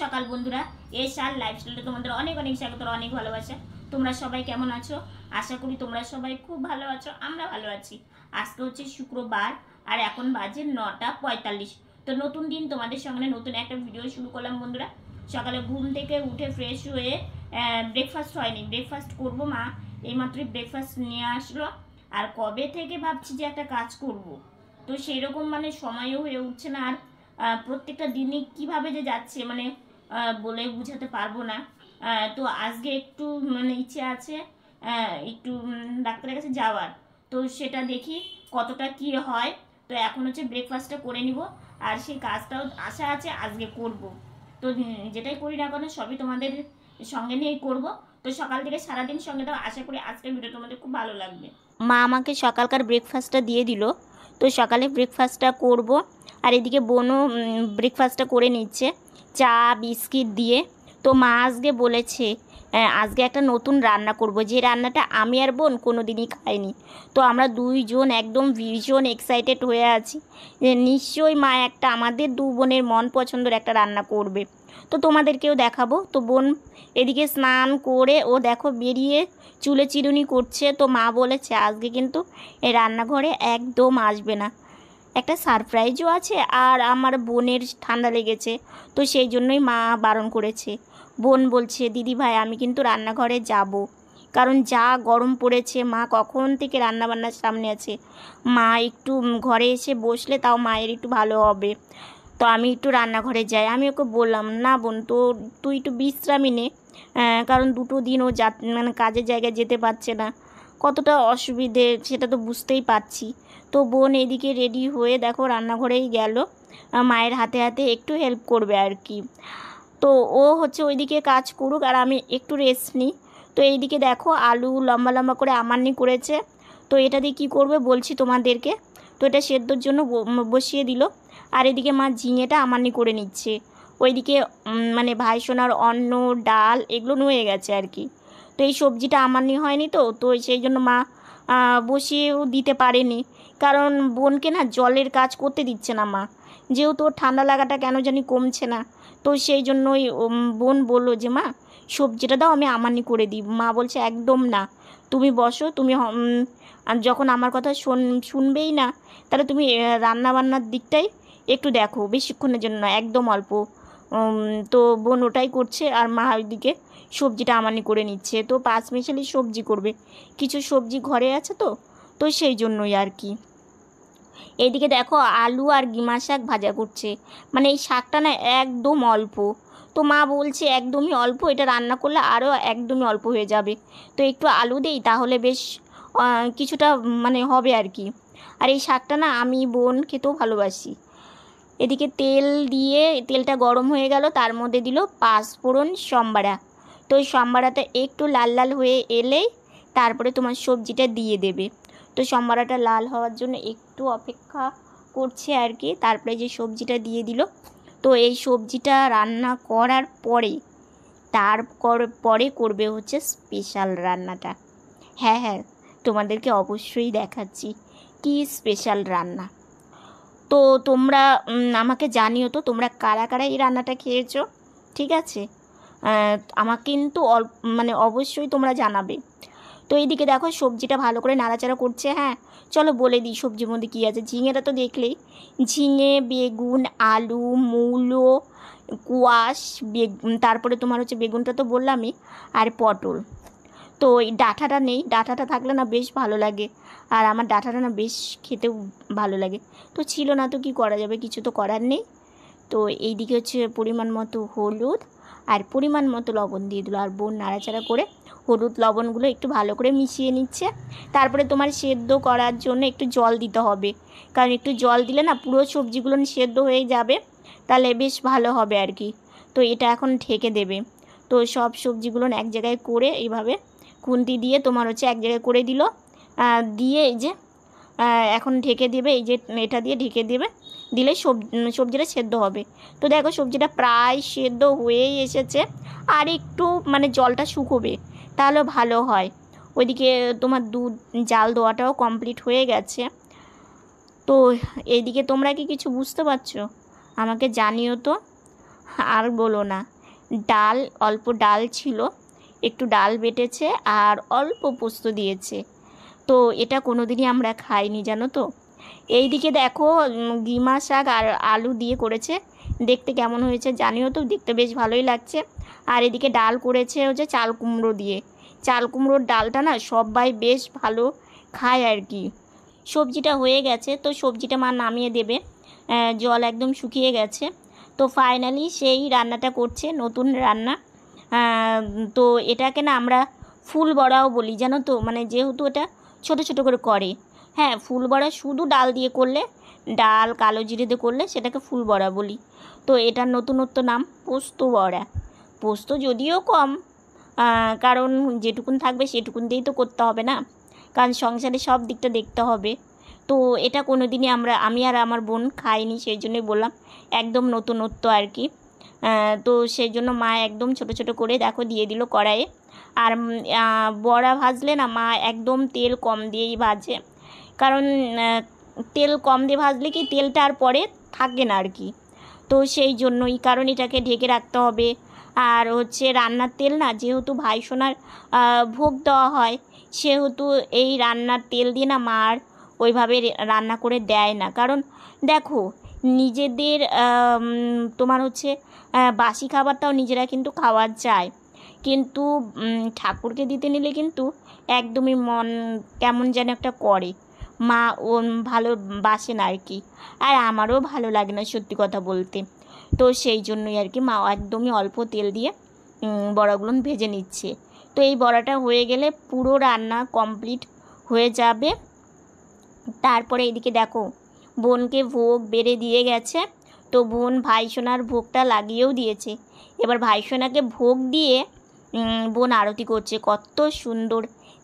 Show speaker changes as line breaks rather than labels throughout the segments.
সকাল বন্ধুরা, এসআর লাইফস্টাইলে তোমাদের অনেক অনেক স্বাগত, অনেক ভালোবাসা। তোমরা সবাই কেমন আছো? আশা করি তোমরা সবাই খুব ভালো আছো, আমরা ভালো আছি। আজকে হচ্ছে শুক্রবার আর এখন বাজে 9:45। তো নতুন দিন তোমাদের সঙ্গে নতুন একটা ভিডিও শুরু করলাম বন্ধুরা। সকালে ঘুম থেকে উঠে ফ্রেশ হয়ে ব্রেকফাস্ট হয়নি, ব্রেকফাস্ট করবো, মা এইমাত্রই ব্রেকফাস্ট নিয়ে আসলো। আর কবে থেকে ভাবছি যে একটা কাজ করব, তো সেই রকম সময়ও হয়ে উঠছে না। আর প্রত্যেকটা দিনই কীভাবে যে যাচ্ছে বলে বুঝাতে পারবো না। তো আজকে একটু ইচ্ছে আছে একটু ডাক্তারের কাছে যাওয়ার, তো সেটা দেখি কতটা কি হয়। তো এখন হচ্ছে ব্রেকফাস্টটা করে নিব, আর সেই কাজটাও আশা আছে আজকে করব। তো যেটাই করি না কেন সবই তোমাদের সঙ্গে নিয়েই করব। তো সকাল থেকে সারাদিন সঙ্গে দাও, আশা করি আজকের ভিডিও তোমাদের খুব ভালো লাগবে। মা আমাকে সকালকার ব্রেকফাস্টটা দিয়ে দিল, তো সকালে ব্রেকফাস্টটা করব। আর এদিকে বোনও ব্রেকফাস্টটা করে নিচ্ছে চা বিস্কিট দিয়ে। তো মা আজকে বলেছে আজকে একটা নতুন রান্না করব, যে রান্নাটা আমি আর বোন কোনো দিনই খাইনি। তো আমরা দুইজন একদম ভীষণ এক্সাইটেড হয়ে আছি যে নিশ্চয়ই মা একটা আমাদের দু বোনের মন পছন্দের একটা রান্না করবে। তো তোমাদেরকেও দেখাবো। তো বোন এদিকে স্নান করে ও দেখো বেরিয়ে চুলে চিরুনি করছে। তো মা বলেছে আজকে কিন্তু এই রান্নাঘরে একদম আসবে না, একটা সারপ্রাইজও আছে, আর আমার বোনের ঠান্ডা লেগেছে, তো সেই জন্যই মা বারণ করেছে। বোন বলছে দিদি ভাই আমি কিন্তু রান্নাঘরে যাব, কারণ যা গরম পড়েছে, মা কখন থেকে রান্নাবান্নার সামনে আছে, মা একটু ঘরে এসে বসলে তাও মায়ের একটু ভালো হবে। তো আমি একটু রান্নাঘরে যাই। আমি ওকে বললাম না বোন, তো তুই একটু বিশ্রামই নে, কারণ দুটো দিন ও কাজের জায়গায় যেতে পারছে না, কতটা অসুবিধে সেটা তো বুঝতেই পারছি। তো বোন এদিকে রেডি হয়ে দেখো রান্নাঘরেই গেল, মায়ের হাতে হাতে একটু হেল্প করবে আর কি। তো ও হচ্ছে ওইদিকে কাজ করুক আর আমি একটু রেস্ট নিই। তো এইদিকে দেখো আলু লম্বা লম্বা করে আমান্নি করেছে, তো এটা দিয়ে কী করবে বলছি তোমাদেরকে। তো এটা সেদ্ধর জন্য বসিয়ে দিল। আর এদিকে মা ঝিঙেটা আমান্নি করে নিচ্ছে। ওইদিকে ভাই সোনার অন্ন ডাল এগুলো নুয়ে গেছে আর কি। তো এই সবজিটা আমান্নি হয়নি, তো সেই জন্য মা বসিয়েও দিতে পারেনি, কারণ বোনকে না জলের কাজ করতে দিচ্ছে না মা, যেহেতু ঠান্ডা লাগাটা কেন জানি কমছে না। তো সেই জন্যই বোন বললো যে মা সবজিটা দাও আমি আমান্নি করে দিই। মা বলছে একদম না, তুমি বসো, তুমি যখন আমার কথা শুনবেই না, তাহলে তুমি রান্নাবান্নার দিকটাই একটু দেখো, বেশিক্ষণের জন্য একদম অল্প। তো বোন ওটাই করছে, আর মা ওইদিকে সবজিটা আমানি করে নিচ্ছে। তো পাঁচ মিশালি সবজি করবে, কিছু সবজি ঘরে আছে, তো সেই জন্যই আর কি। এইদিকে দেখো আলু আর গিমা শাক ভাজা করছে, এই শাকটা না একদম অল্প। তো মা বলছে একদমই অল্প, এটা রান্না করলে আরও একদমই অল্প হয়ে যাবে, তো একটু আলু দেই তাহলে বেশ কিছুটা হবে আর কি। আর এই শাকটা না আমি বোন খেতেও ভালোবাসি। এদিকে তেল দিয়ে তেলটা গরম হয়ে গেল, তার মধ্যে দিল পাঁচফোড়ন সম্বারা। তো ওই সম্বারাটা একটু লাল লাল হয়ে এলেই তারপরে তোমার সবজিটা দিয়ে দেবে। তো সম্বারাটা লাল হওয়ার জন্য একটু অপেক্ষা করছে আর কি, তারপরে যে সবজিটা দিয়ে দিল। তো এই সবজিটা রান্না করার পরে করবে হচ্ছে স্পেশাল রান্নাটা। হ্যাঁ হ্যাঁ, তোমাদেরকে অবশ্যই দেখাচ্ছি কি স্পেশাল রান্না। তো তোমরা আমাকে জানিও তো তোমরা কারা কারা এই রান্নাটা খেয়েছো, ঠিক আছে? আমাকে কিন্তু অবশ্যই তোমরা জানাবে। তো এইদিকে দেখো সবজিটা ভালো করে নাড়াচাড়া করছে। হ্যাঁ চলো বলে দিই সবজির মধ্যে কী আছে। ঝিঙেটা তো দেখলেই, ঝিঙে, বেগুন, আলু, মূলো, কোয়াশ, তারপরে তোমার হচ্ছে বেগুনটা তো বললামই, আর পটল। তো এই ডাঁটাটা নেই, ডাঁটাটা থাকলে না বেশ ভালো লাগে, আর আমার ডাঁটাটা না বেশ খেতেও ভালো লাগে। তো ছিল না, তো কি করা যাবে, কিছু তো করার নেই। তো এইদিকে হচ্ছে পরিমাণ মতো হলুদ আর পরিমাণ মতো লবণ দিয়ে দিল, আর বোন নাড়াচাড়া করে হলুদ লবণগুলো একটু ভালো করে মিশিয়ে নিচ্ছে। তারপরে তোমার সেদ্ধ করার জন্য একটু জল দিতে হবে, কারণ একটু জল দিলে না পুরো সবজিগুলো সেদ্ধ হয়ে যাবে, তাহলে বেশ ভালো হবে আর কি। তো এটা এখন ঢেকে দেবে। তো সব সবজিগুলো এক জায়গায় করে এইভাবে খুন্তি দিয়ে তোমার হচ্ছে এক জায়গায় করে দিল, দিয়ে এই যে এখন ঢেকে দেবে, এই যে এটা দিয়ে ঢেকে দেবে, দিলে সবজিটা সেদ্ধ হবে। তো দেখো সবজিটা প্রায় সেদ্ধ হয়েই এসেছে, আর একটু জলটা শুকোবে তাহলে ভালো হয়। ওইদিকে তোমার দুধ জাল দেওয়াটাও কমপ্লিট হয়ে গেছে। তো এইদিকে তোমরা কি কিছু বুঝতে পারছো? আমাকে জানিও তো। আর বলো না, ডাল, অল্প ডাল ছিল, একটু ডাল বেটেছে আর অল্প পোস্ত দিয়েছে। তো এটা কোনোদিনই আমরা খাইনি জানো তো। এইদিকে দেখো গিমা শাক আর আলু দিয়ে করেছে, দেখতে কেমন হয়েছে জানিও তো, দেখতে বেশ ভালোই লাগছে। আর এদিকে ডাল করেছে হচ্ছে চাল কুমড়ো দিয়ে। চাল কুমড়োর ডালটা না সবাই বেশ ভালো খায় আর কি। সবজিটা হয়ে গেছে, তো সবজিটা মা নামিয়ে দেবে, জল একদম শুকিয়ে গেছে। তো ফাইনালি সেই রান্নাটা করছে, নতুন রান্না। তো এটাকে না আমরা ফুল বড়াও বলি জানো তো, মানে যেহেতু এটা ছোটো ছোটো করে করে। হ্যাঁ, ফুল বড়া শুধু ডাল দিয়ে করলে, ডাল কালো জিরে দিয়ে করলে সেটাকে ফুল বড়া বলি। তো এটার নতুনত্ব নাম পোস্ত বড়া। পোস্ত যদিও কম, কারণ যেটুকুন থাকবে সেটুকুন দিয়েই তো করতে হবে না, কারণ সংসারে সব দিকটা দেখতে হবে। তো এটা কোনো দিনই আমি আর আমার বোন খাইনি, সেই জন্যই বললাম একদম নতুনত্ব আর কি। তো সেই জন্য মা একদম ছোট ছোট করে দেখো দিয়ে দিল কড়াইয়ে। আর বড়া ভাজলে না মা একদম তেল কম দিয়েই ভাজে, কারণ তেল কম দিয়ে ভাজলে কি তেলটা আর পরে থাকে না আর কি। তো সেই জন্যই, কারণ এটাকে ঢেকে রাখতে হবে। আর হচ্ছে রান্নার তেল না, যেহেতু ভাইসোনার ভোগ দেওয়া হয়, সেহেতু এই রান্নার তেল দিয়ে না মা আর ওইভাবে রান্না করে দেয় না। কারণ দেখো নিজেদের তোমার হচ্ছে বাসি খাবারটাও নিজেরা কিন্তু খাওয়া যায়, কিন্তু ঠাকুরকে দিতে নিলে কিন্তু একদমই মন কেমন যেন একটা করে, মা ও ভালোবাসে না আর কি। আর আমারও ভালো লাগে না সত্যি কথা বলতে। তো সেই জন্যই আর কি মা একদমই অল্প তেল দিয়ে বড়াগুলো ভেজে নিচ্ছে। তো এই বড়াটা হয়ে গেলে পুরো রান্না কমপ্লিট হয়ে যাবে। তারপরে এদিকে দেখো বোনকে ভোগ বেড়ে দিয়ে গেছে, তো বোন ভাইসোনার ভোগটা লাগিয়েও দিয়েছে। এবার ভাইসোনাকে ভোগ দিয়ে বোন আরতি করছে, কত সুন্দর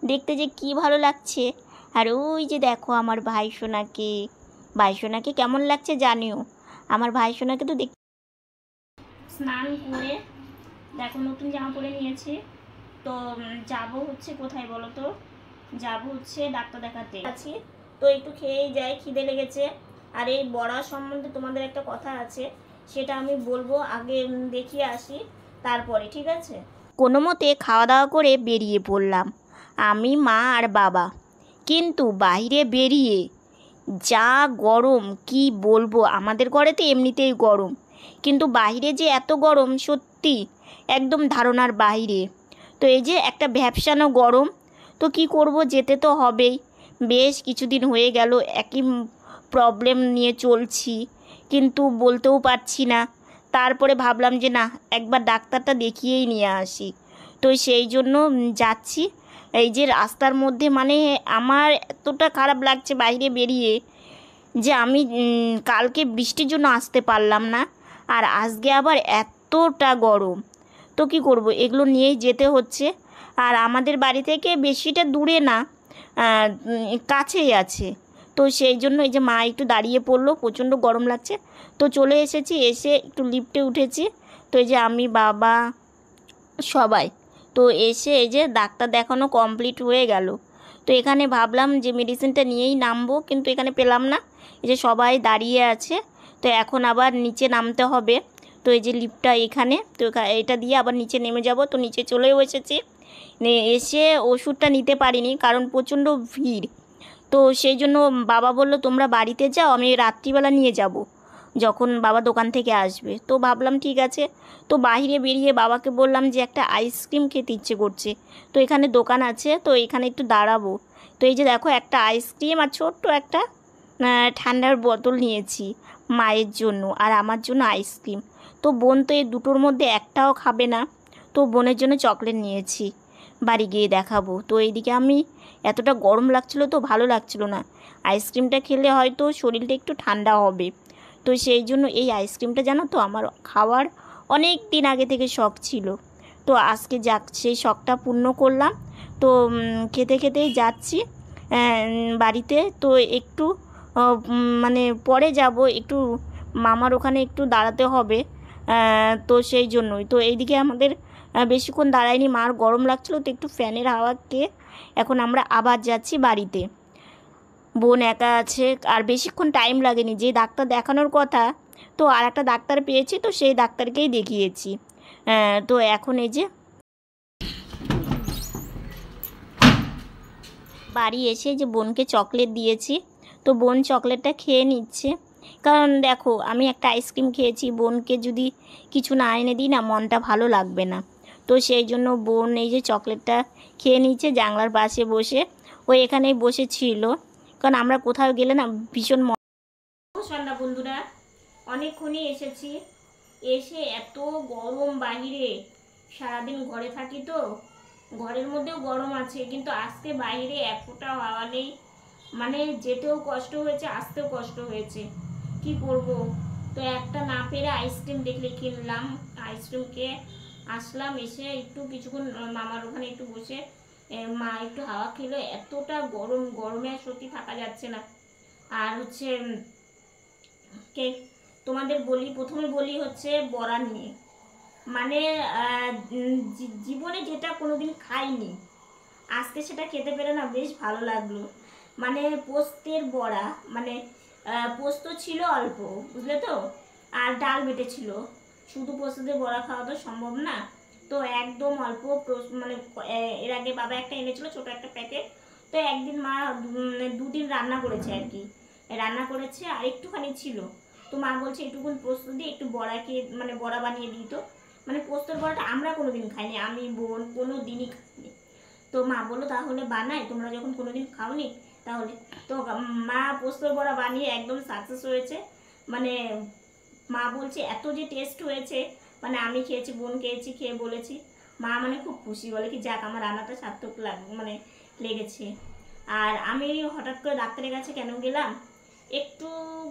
দেখতে যে কি ভালো লাগছে। আর ওই যে দেখো আমার ভাইসোনাকে কেমন লাগছে জানিও। আমার ভাইসোনাকে তো দেখ, স্নান করে দেখো নতুন জামা পরে নিয়েছি। তো যাব হচ্ছে কোথায় বলো তো, যাব হচ্ছে ডাক্তার দেখাতে আছি। তো একটু খেয়েই যাই, খিদে লেগেছে। আর এই বড়া সম্বন্ধে তোমাদের একটা কথা আছে, সেটা আমি বলবো, আগে দেখিয়ে আসি তারপরে, ঠিক আছে? কোনো মতে খাওয়া দাওয়া করে বেরিয়ে পড়লাম আমি, মা আর বাবা। কিন্তু বাইরে বেরিয়ে যা গরম কি বলবো, আমাদের ঘরেতে এমনিতেই গরম, কিন্তু বাইরে যে এত গরম সত্যি একদম ধারণার বাইরে। তো এই যে একটা ভ্যাপসানো গরম, তো কি করব, যেতে তো হবেই। বেশ কিছুদিন হয়ে গেল একই প্রবলেম নিয়ে চলছি, কিন্তু বলতেও পারছি না। তারপরে ভাবলাম যে না, একবার ডাক্তারটা দেখিয়েই নিয়ে আসি। তো সেই জন্য যাচ্ছি। এই যে রাস্তার মধ্যে মানে আমার এতটা খারাপ লাগছে বাইরে বেরিয়ে, যে আমি কালকে বৃষ্টির জন্য আসতে পারলাম না, আর আজকে আবার এতটা গরম। তো কি করব, এগুলো নিয়েই যেতে হচ্ছে। আর আমাদের বাড়ি থেকে বেশিটা দূরে না, কাছেই আছে। তো সেই জন্য এই যে মা একটু দাঁড়িয়ে পড়লো, প্রচণ্ড গরম লাগছে। তো চলে এসেছি, এসে একটু লিফটে উঠেছি। তো এই যে আমি, বাবা, সবাই তো এসে এই যে ডাক্তার দেখানো কমপ্লিট হয়ে গেল। তো এখানে ভাবলাম যে মেডিসিনটা নিয়েই নামবো, কিন্তু এখানে পেলাম না। এই যে সবাই দাঁড়িয়ে আছে, তো এখন আবার নিচে নামতে হবে। তো এই যে লিফটটা এখানে, তো এটা দিয়ে আবার নিচে নেমে যাব। তো নিচে চলেও এসেছি, এসে ওষুধটা নিতে পারিনি কারণ প্রচণ্ড ভিড়। তো সেই জন্য বাবা বললো তোমরা বাড়িতে যাও, আমি রাত্রিবেলা নিয়ে যাব যখন বাবা দোকান থেকে আসবে। তো ভাবলাম ঠিক আছে। তো বাইরে বেরিয়ে বাবাকে বললাম যে একটা আইসক্রিম খেতে ইচ্ছে করছে, তো এখানে দোকান আছে, তো এখানে একটু দাঁড়াবো। তো এই যে দেখো একটা আইসক্রিম আর ছোট্ট একটা ঠান্ডার বোতল নিয়েছি মায়ের জন্য, আর আমার জন্য আইসক্রিম। তো বোন তো এই দুটোর মধ্যে একটাও খাবে না, তো বোনের জন্য চকলেট নিয়েছি, বাড়ি গিয়ে দেখাবো। তো এইদিকে আমি এতটা গরম লাগছিল, তো ভালো লাগছিল না। আইসক্রিমটা খেলে হয়তো শরীরটা একটু ঠান্ডা হবে। তো সেই জন্য এই আইসক্রিমটা জানো তো আমার খাওয়ার অনেক দিন আগে থেকে শখ ছিল। তো আজকে যাক সেই শখটা পূর্ণ করলাম। তো খেতে খেতেই যাচ্ছি বাড়িতে। তো একটু মানে পরে যাব, একটু মামার ওখানে একটু দাঁড়াতে হবে। তো সেই জন্যই তো এইদিকে আমাদের বেশিক্ষণ দাঁড়ায়নি, মার গরম লাগছিলো, তো একটু ফ্যানের হাওয়া খেয়ে এখন আমরা আবার যাচ্ছি বাড়িতে। বোন একা আছে, আর বেশিক্ষণ টাইম লাগেনি, যে ডাক্তার দেখানোর কথা তো আর একটা ডাক্তার পেয়েছি, তো সেই ডাক্তারকেই দেখিয়েছি। তো এখন এই যে বাড়ি এসে যে বোনকে চকলেট দিয়েছি, তো বোন চকলেটটা খেয়ে নিচ্ছে। কারণ দেখো, আমি একটা আইসক্রিম খেয়েছি, বোনকে যদি কিছু না এনে দিই না, মনটা ভালো লাগবে না। তো সেই জন্য বোন এই যে চকলেটটা খেয়ে নিচ্ছে জানলার পাশে বসে। ও এখানেই বসেছিল, কারণ আমরা কোথাও গেলে না ভীষণ সন্ধ্যা বন্ধুরা, অনেকক্ষণই এসেছি। এসে এত গরম বাহিরে, সারাদিন ঘরে থাকি তো ঘরের মধ্যেও গরম আছে, কিন্তু আজকে বাইরে এক ফোঁটা হাওয়া নেই। মানে যেতেও কষ্ট হয়েছে, আসতেও কষ্ট হয়েছে, কি করব। তো একটা না পেরে আইসক্রিম দেখলে কিনলাম, আইসক্রিম খেয়ে আসলাম। এসে একটু কিছুক্ষণ মামার ওখানে একটু বসে মা একটু হাওয়া খেলো। এতটা গরম, গরমে আর সত্যি থাকা যাচ্ছে না। আর হচ্ছে কে তোমাদের বলি, প্রথমে বলি হচ্ছে বড়া নিয়ে। মানে জীবনে যেটা কোনোদিন খাইনি, আজকে সেটা খেতে পেরে না বেশ ভালো লাগলো। মানে পোস্তের বড়া, মানে পোস্ত ছিল অল্প, বুঝলে তো, আর ডাল বেটে ছিল। শুধু পোস্ত দিয়ে বড়া খাওয়া তো সম্ভব না, তো একদম অল্প মানে এর আগে বাবা একটা এনেছিল ছোট একটা প্যাকেট। তো একদিন মা দুদিন রান্না করেছে আর কি, রান্না করেছে আর একটুখানি ছিল। তো মা বলছে একটুকুন পোস্ত দিয়ে একটু বড়াকে মানে বড়া বানিয়ে দিই। তো মানে পোস্তর বড়াটা আমরা কোনোদিন খাইনি, আমি বোন কোনো দিনই খাইনি। তো মা বললো তাহলে বানাই, তোমরা যখন কোনোদিন খাওনি তাহলে। তো মা পোস্তর বড়া বানিয়ে একদম সাকসেস হয়েছে। মানে মা বলছে এত যে টেস্ট হয়েছে, মানে আমি খেয়েছি, বোন খেয়েছি, খেয়ে বলেছি, মা মানে খুব খুশি, বলে কি যাক আমার রান্নাটা সার্থক মানে লেগেছে। আর আমি হঠাৎ করে ডাক্তারের কাছে কেন গেলাম, একটু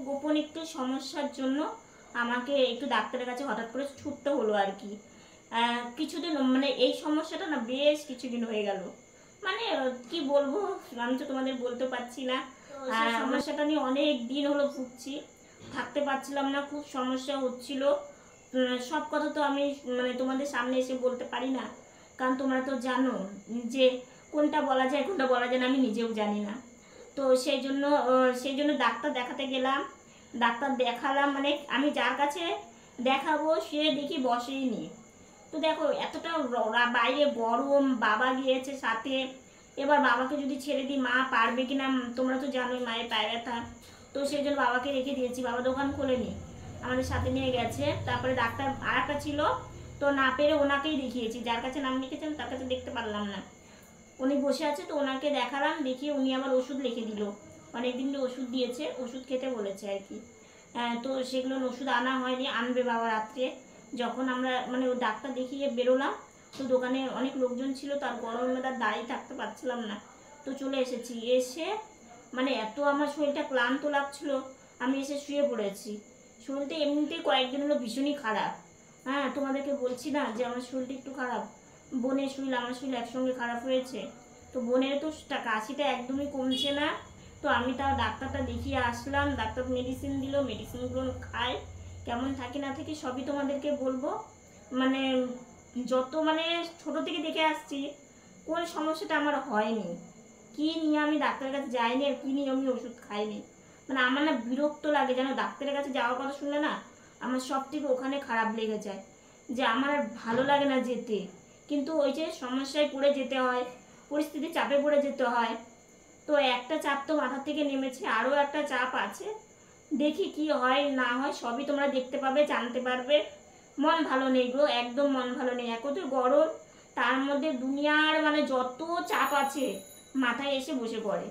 গোপন একটু সমস্যার জন্য আমাকে একটু ডাক্তারের কাছে হঠাৎ করে ছুটতে হলো আর কি। কিছুদিন মানে এই সমস্যাটা না বেশ কিছুদিন হয়ে গেল। মানে কি বলবো, আমি তো তোমাদের বলতে পারছি না। সমস্যাটা নিয়ে অনেক দিন হলো ভুগছি, থাকতে পারছিলাম না, খুব সমস্যা হচ্ছিল। সব কথা তো আমি মানে তোমাদের সামনে এসে বলতে পারি না, কারণ তোমরা তো জানো যে কোনটা বলা যায় কোনটা বলা যায় না, আমি নিজেও জানি না। তো সেই জন্য ডাক্তার দেখাতে গেলাম, ডাক্তার দেখালাম। মানে আমি যার কাছে দেখাবো সে দেখি বসেই নি। তো দেখো এতটা বাইরে গরম, বাবা গিয়েছে সাথে, এবার বাবাকে যদি ছেড়ে দিই মা পারবে কিনা, তোমরা তো জানোই মায়ের পায়ে ব্যথা। তো সেই জন্য বাবাকে রেখে দিয়েছি, বাবা দোকান খোলেনি, আমাদের সাথে নিয়ে গেছে। তারপরে ডাক্তার আর একটা ছিল, তো না পেরে ওনাকেই দেখিয়েছি, যার কাছে নাম লিখেছেন তার কাছে দেখতে পারলাম না, উনি বসে আছে, তো ওনাকে দেখালাম, দেখিয়ে উনি আবার ওষুধ লিখে দিল। অনেকদিন ওষুধ দিয়েছে, ওষুধ খেতে বলেছে আর কি। তো সেগুলো ওষুধ আনা হয়নি, আনবে বাবা রাত্রে। যখন আমরা মানে ও ডাক্তার দেখিয়ে বেরোলাম, তো দোকানে অনেক লোকজন ছিল, তার গরমে তার দাঁড়িয়ে থাকতে পারছিলাম না, তো চলে এসেছি। এসে মানে এত আমার শরীরটা ক্লান্ত লাগছিল, আমি এসে শুয়ে পড়েছি। শরীরটা এমনিতেই কয়েকদিন হলো ভীষণই খারাপ। হ্যাঁ, তোমাদেরকে বলছি না যে আমার শরীরটা একটু খারাপ, বোনের শরীর আমার শরীর একসঙ্গে খারাপ হয়েছে। তো বোনের তো কাশিটা একদমই কমছে না। তো আমি তাও ডাক্তারটা দেখিয়ে আসলাম, ডাক্তার মেডিসিন দিল, মেডিসিনগুলো খাই, কেমন থাকি না থাকি সবই তোমাদেরকে বলবো। মানে যত মানে ছোট থেকে দেখে আসছি, কোন সমস্যাটা আমার হয়নি, কি নিয়ে আমি ডাক্তারের কাছে যাইনি আর কি নিয়ে আমি ওষুধ খাইনি। মানে আমার না বিরক্ত লাগে, যেন ডাক্তারের কাছে যাওয়ার কথা শুনলে না আমার সব থেকে ওখানে খারাপ লেগে যায়, যে আমার আর ভালো লাগে না যেতে। কিন্তু ওই যে সমস্যায় পড়ে যেতে হয়, পরিস্থিতি চাপে পড়ে যেতে হয়। তো একটা চাপ তো মাথা থেকে নেমেছে, আরও একটা চাপ আছে, দেখি কি হয় না হয় সবই তোমরা দেখতে পাবে, জানতে পারবে। মন ভালো নেই গো, একদম মন ভালো নেই, এত তো গরম, তার মধ্যে দুনিয়ার মানে যত চাপ আছে মাথায় এসে বসে পড়ে।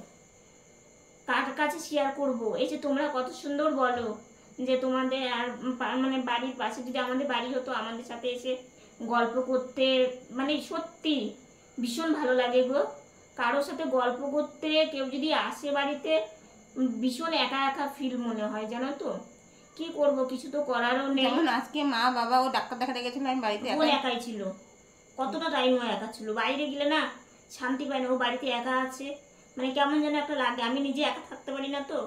কার কাছে শেয়ার করব? এই যে তোমরা কত সুন্দর বলো যে তোমাদের আর মানে বাড়ির পাশে যদি আমাদের বাড়ি হতো, আমাদের সাথে এসে গল্প করতে, মানে সত্যি ভীষণ ভালো লাগে গো। কারোর সাথে গল্প করতে কেউ যদি আসে বাড়িতে, ভীষণ একা একা ফিল মনে হয়, জানো তো। কি করব, কিছু তো করারও নেই।
যেমন আজকে মা বাবা ও ডাক্তার দেখাতে গেছিল, আমি বাড়িতে
ও একাই ছিল, কতটা টাইম ও একা ছিল, বাইরে গেলে না শান্তি পায় না, ও বাড়িতে একা আছে, মানে কেমন যেন একটা লাগে। আমি নিজে একা থাকতে পারি না, তো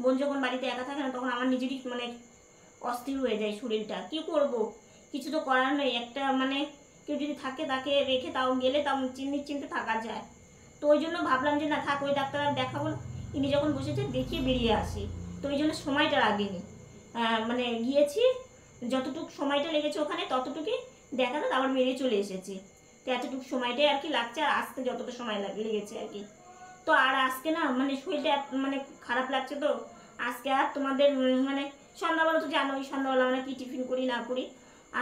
বোন যখন বাড়িতে একা থাকে না তখন আমার নিজেরই মানে অস্থির হয়ে যায় শরীরটা। কি করব, কিছু তো করার নেই, একটা মানে কেউ যদি থাকে তাকে রেখে তাও গেলে তাও নিশ্চিন্তে থাকা যায়। তো ওই জন্য ভাবলাম যে না থাক, ওই ডাক্তার আর দেখাবো না, ইনি যখন বসেছে দেখিয়ে বেরিয়ে আসি। তো ওই জন্য সময়টা লাগেনি, মানে গিয়েছি, যতটুকু সময়টা লেগেছে ওখানে ততটুকুই দেখাতে আবার বেরিয়ে চলে এসেছি। তো এতটুকু সময়টাই আর কি লাগছে, আর আসতে যতটা সময় লেগেছে আর কি। তো আর আজকে না মানে শরীরটা মানে খারাপ লাগছে, তো আজকে আর তোমাদের মানে সন্ধ্যাবেলা তো জানোই সন্ধ্যাবেলা আমরা কি টিফিন করি না করি।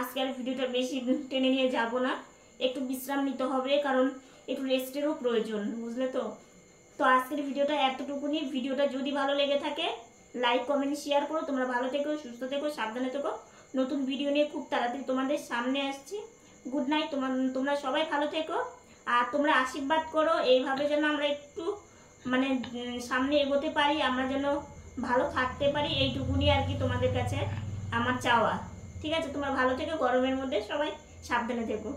আজকে আর ভিডিওটা বেশি টেনে নিয়ে যাব না, একটু বিশ্রাম নিতে হবে, কারণ একটু রেস্টেরও প্রয়োজন, বুঝলে তো। তো আজকের ভিডিওটা এতটুকুনি। ভিডিওটা যদি ভালো লেগে থাকে লাইক কমেন্ট শেয়ার করো। তোমরা ভালো থেকো, সুস্থ থেকো, সাবধানে থেকো। নতুন ভিডিও নিয়ে খুব তাড়াতাড়ি তোমাদের সামনে আসছি। Good night. তোমরা সবাই ভালো থেকো, আর তোমরা আশীর্বাদ করো এইভাবে যেন আমরা একটু মানে সামনে এগোতে পারি, আমরা যেন ভালো থাকতে পারি, এইটুকুনি আর কি তোমাদের কাছে আমার চাওয়া। ঠিক আছে, তোমরা ভালো থেকো, গরমের মধ্যে সবাই সাবধানে থেকো।